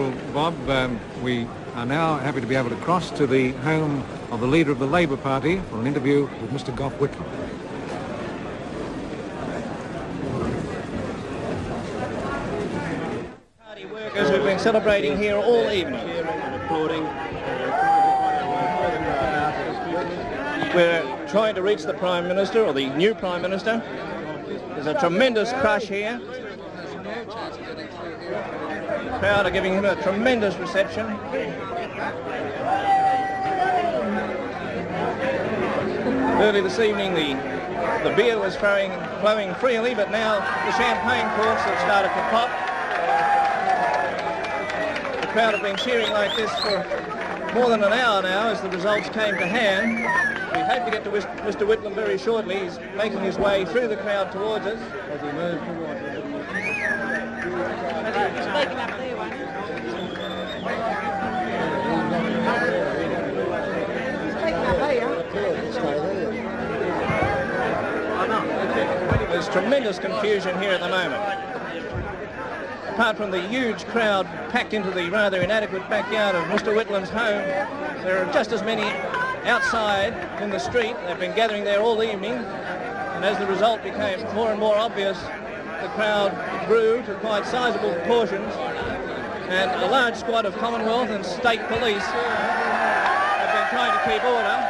Well, Bob, we are now happy to be able to cross to the home of the leader of the Labour Party for an interview with Mr. Gough Whitlam. Party workers who've been celebrating here all evening. We're trying to reach the Prime Minister, or the new Prime Minister. There's a tremendous crush here. The crowd are giving him a tremendous reception. Early this evening the beer was flowing freely, but now the champagne corks have started to pop. The crowd have been cheering like this for more than an hour now as the results came to hand. We hope to get to Mr. Whitlam very shortly. He's making his way through the crowd towards us as he moves towards us. There's tremendous confusion here at the moment. Apart from the huge crowd packed into the rather inadequate backyard of Mr. Whitlam's home, there are just as many outside in the street. They've been gathering there all evening, and as the result became more and more obvious, the crowd grew to quite sizable proportions, and a large squad of Commonwealth and state police have been trying to keep order.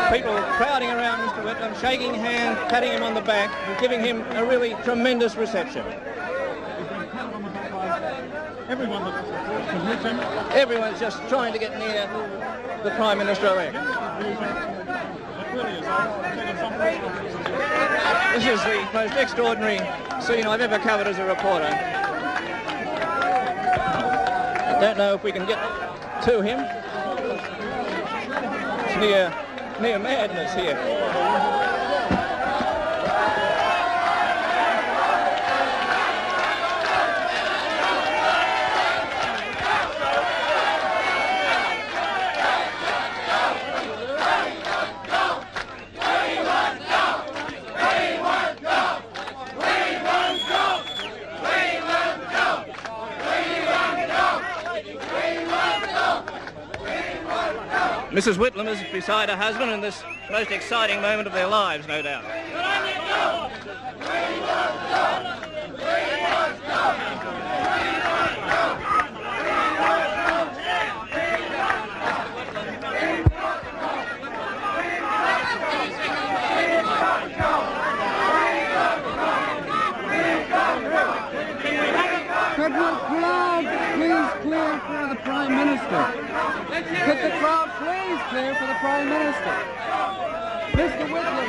People crowding around Mr. Whitlam, shaking hands, patting him on the back, and giving him a really tremendous reception. Everyone's just trying to get near the Prime Minister-elect. This is the most extraordinary scene I've ever covered as a reporter. I don't know if we can get to him. It's near madness here. Mrs. Whitlam is beside her husband in this most exciting moment of their lives, no doubt. Could the crowd please clear for the Prime Minister? Could the crowd please clear for the Prime Minister? Mr. Whitlam.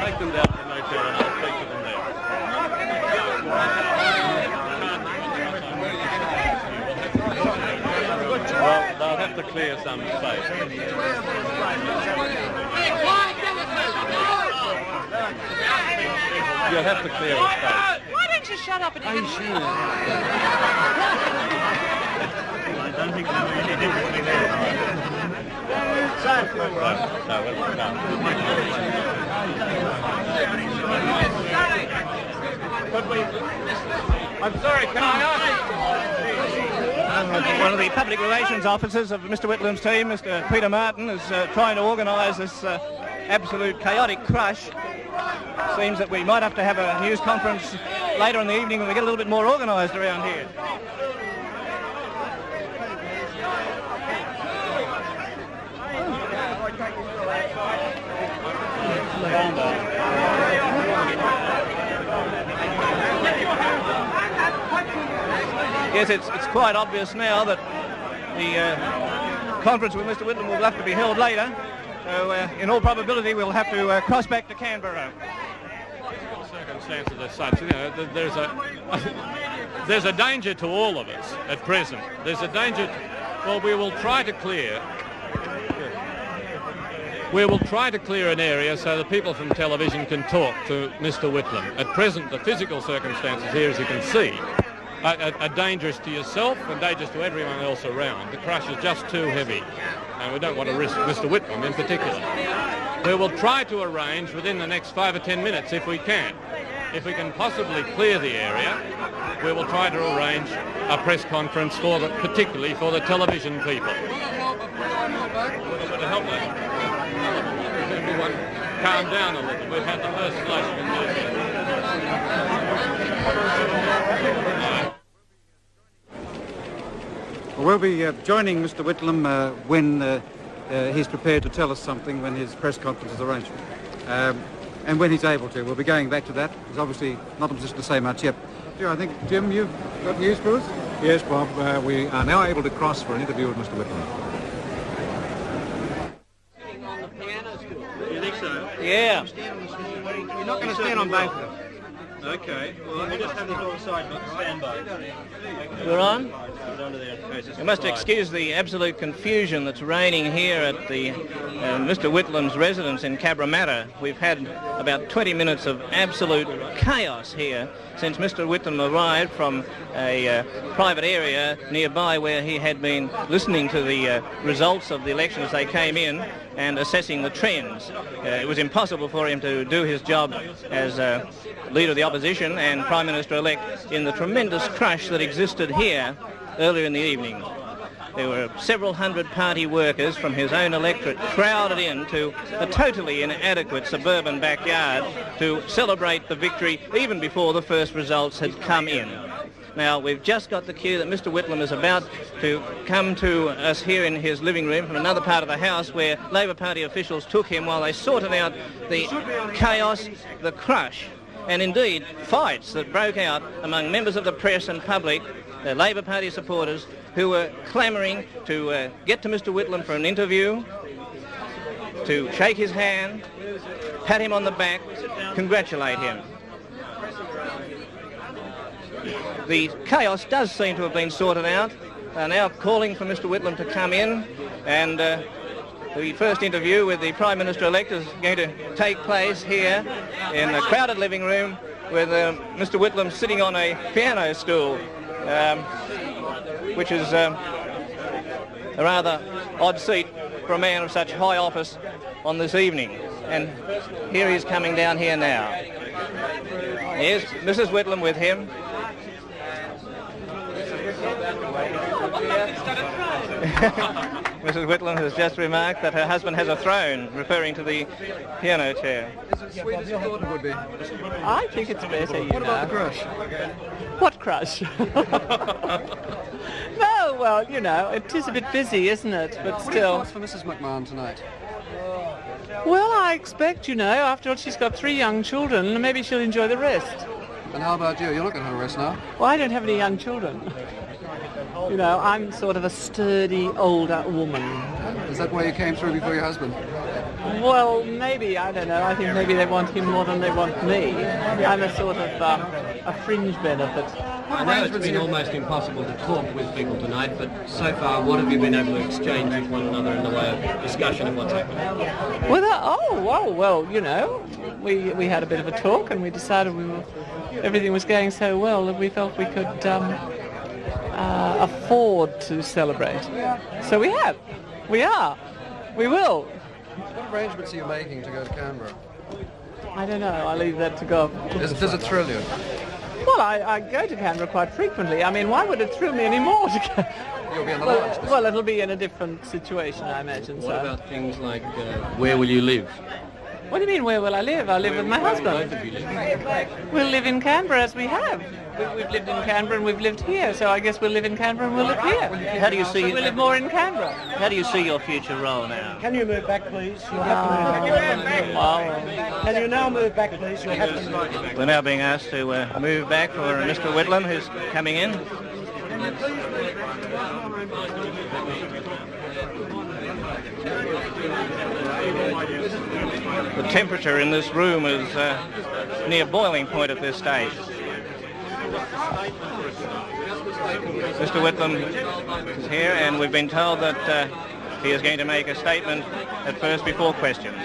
Take them down to the motel and I'll speak to them there. Well, they'll have to clear some space. You'll have to clear a space. Why don't you shut up and eat? I don't think there'll be any difference between there. I'm sorry, can I ask? One of the public relations officers of Mr. Whitlam's team, Mr. Peter Martin, is trying to organise this absolute chaotic crush Seems that we might have to have a news conference later in the evening when we get a little bit more organised around here. Yes, it's quite obvious now that the conference with Mr. Whitlam will have to be held later. So in all probability we'll have to cross back to Canberra. Circumstances as such, you know, there's a danger to all of us at present. There's a danger. Well, we will try to clear an area so that people from television can talk to Mr. Whitlam. At present, the physical circumstances here, as you can see, are dangerous to yourself and dangerous to everyone else around. The crush is just too heavy, and we don't want to risk Mr. Whitlam in particular. We will try to arrange within the next 5 or 10 minutes if we can. If we can possibly clear the area, we will try to arrange a press conference particularly for the television people. Everyone calm down a little. We've had the first flush of We'll be joining Mr. Whitlam when he's prepared to tell us something, when his press conference is arranged. And when he's able to. We'll be going back to that. He's obviously not in a position to say much yet. I think, Jim, you've got news for us? Yes, Bob. We are now able to cross for an interview with Mr. Whitlam. You think so? Yeah. You're not going to stand on both of them? Okay. Well, we'll just have this all side, but stand by. We're on? You must excuse the absolute confusion that's reigning here at the Mr. Whitlam's residence in Cabramatta. We've had about 20 minutes of absolute chaos here since Mr. Whitlam arrived from a private area nearby where he had been listening to the results of the election as they came in and assessing the trends. It was impossible for him to do his job as Leader of the Opposition and Prime Minister-elect in the tremendous crush that existed here earlier in the evening. There were several hundred party workers from his own electorate crowded into a totally inadequate suburban backyard to celebrate the victory even before the first results had come in. Now, we've just got the cue that Mr. Whitlam is about to come to us here in his living room from another part of the house where Labor Party officials took him while they sorted out the chaos, the crush, and indeed fights that broke out among members of the press and public, the Labor Party supporters, who were clamouring to get to Mr. Whitlam for an interview, to shake his hand, pat him on the back, congratulate him. The chaos does seem to have been sorted out. They're now calling for Mr. Whitlam to come in, and the first interview with the Prime Minister-elect is going to take place here in a crowded living room with Mr. Whitlam sitting on a piano stool, which is a rather odd seat for a man of such high office on this evening. And here he is coming down here now. Here's Mrs. Whitlam with him. Mrs. Whitlam has just remarked that her husband has a throne, referring to the piano chair. Is it sweet as you thought it would be? I think it's better, you What about the crush? What crush? No, well, you know, it is a bit busy, isn't it? But What are your still. thoughts for Mrs. McMahon tonight? Well, I expect, you know, after all, she's got 3 young children, maybe she'll enjoy the rest. And how about you? You're not going to have a rest now? Well, I don't have any young children. You know, I'm sort of a sturdy, older woman. Is that why you came through before your husband? Well, maybe, I don't know. I think maybe they want him more than they want me. I'm a sort of a fringe benefit. I know it's been almost impossible to talk with people tonight, but so far, what have you been able to exchange with one another in the way of discussion of what's happening? Well, you know, we had a bit of a talk and we decided everything was going so well that we felt we could afford to celebrate. So we have. We are. We will. What arrangements are you making to go to Canberra? I don't know. I'll leave that to God. Does it thrill you? Well, I go to Canberra quite frequently. I mean, why would it thrill me anymore to go? You'll be on the lodge. Well, it'll be in a different situation, I imagine. What about things like where will you live? What do you mean, where will I live? I'll live with my husband. We'll live in Canberra as we have. We've lived in Canberra and we've lived here, so I guess we'll live in Canberra and we'll live here. How do you see? We'll live more in Canberra. How do you see your future role now? Can you move back, please? You'll have to move back. Well, Can you now move back, please? You'll have to move back. We're now being asked to move back for Mr. Whitlam, who's coming in. The temperature in this room is near boiling point at this stage. Mr. Whitlam is here, and we've been told that he is going to make a statement at first before questions.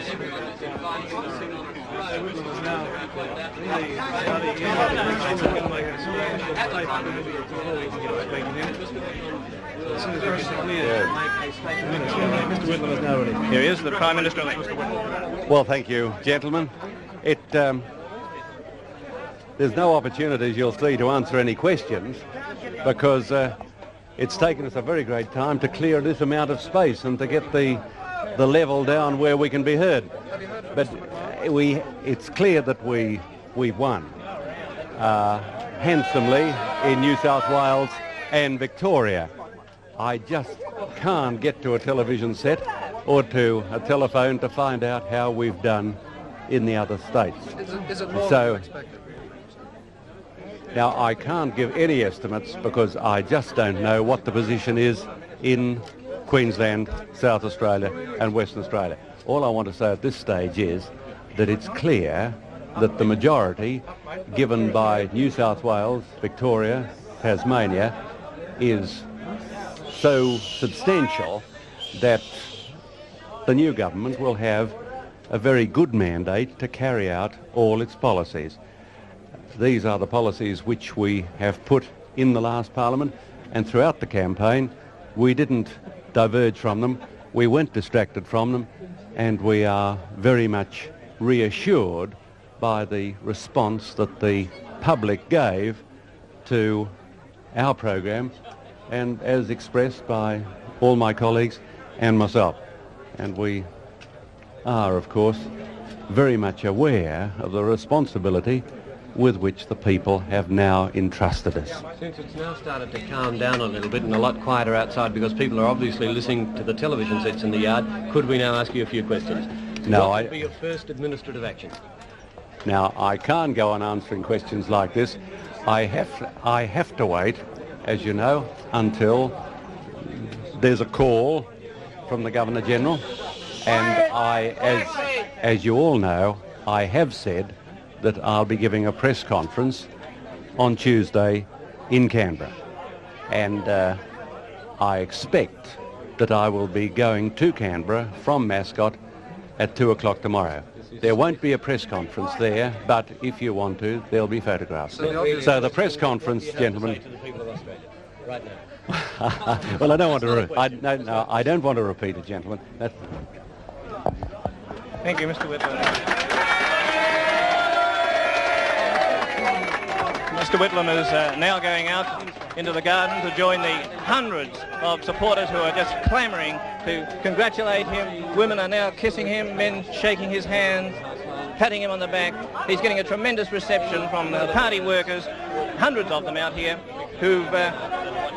Here is the Prime Minister-elect. Well, thank you, gentlemen. There's no opportunities, you'll see, to answer any questions because it's taken us a very great time to clear this amount of space and to get the level down where we can be heard. But it's clear that we've won handsomely in New South Wales and Victoria. I just can't get to a television set or to a telephone to find out how we've done in the other states. Is it more than you expected? Now, I can't give any estimates because I just don't know what the position is in Queensland, South Australia and Western Australia. All I want to say at this stage is that it's clear that the majority given by New South Wales, Victoria, Tasmania is so substantial that the new government will have a very good mandate to carry out all its policies. These are the policies which we have put in the last Parliament, and throughout the campaign we didn't diverge from them, we weren't distracted from them, and we are very much reassured by the response that the public gave to our program and as expressed by all my colleagues and myself. And we are, of course, very much aware of the responsibility with which the people have now entrusted us. Since it's now started to calm down a little bit and a lot quieter outside because people are obviously listening to the television sets in the yard, could we now ask you a few questions? No, what would be your first administrative action? Now, I can't go on answering questions like this. I have to wait, as you know, until there's a call from the Governor-General, and as you all know, I have said that I'll be giving a press conference on Tuesday in Canberra, and I expect that I will be going to Canberra from Mascot at 2 o'clock tomorrow. There won't be a press conference there, but if you want to, there'll be photographs. So the press conference, gentlemen. Right now. Well, I don't want to. I don't want to repeat it, gentlemen. Thank you, Mr. Whitlam. Mr. Whitlam is now going out into the garden to join the hundreds of supporters who are just clamouring to congratulate him. Women are now kissing him, men shaking his hand, patting him on the back. He's getting a tremendous reception from the party workers, hundreds of them out here, who've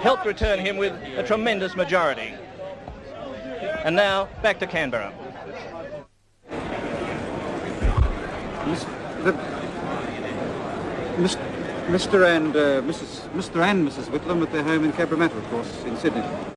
helped return him with a tremendous majority. And now, back to Canberra. Mr. and Mrs. Whitlam at their home in Cabramatta, of course, in Sydney.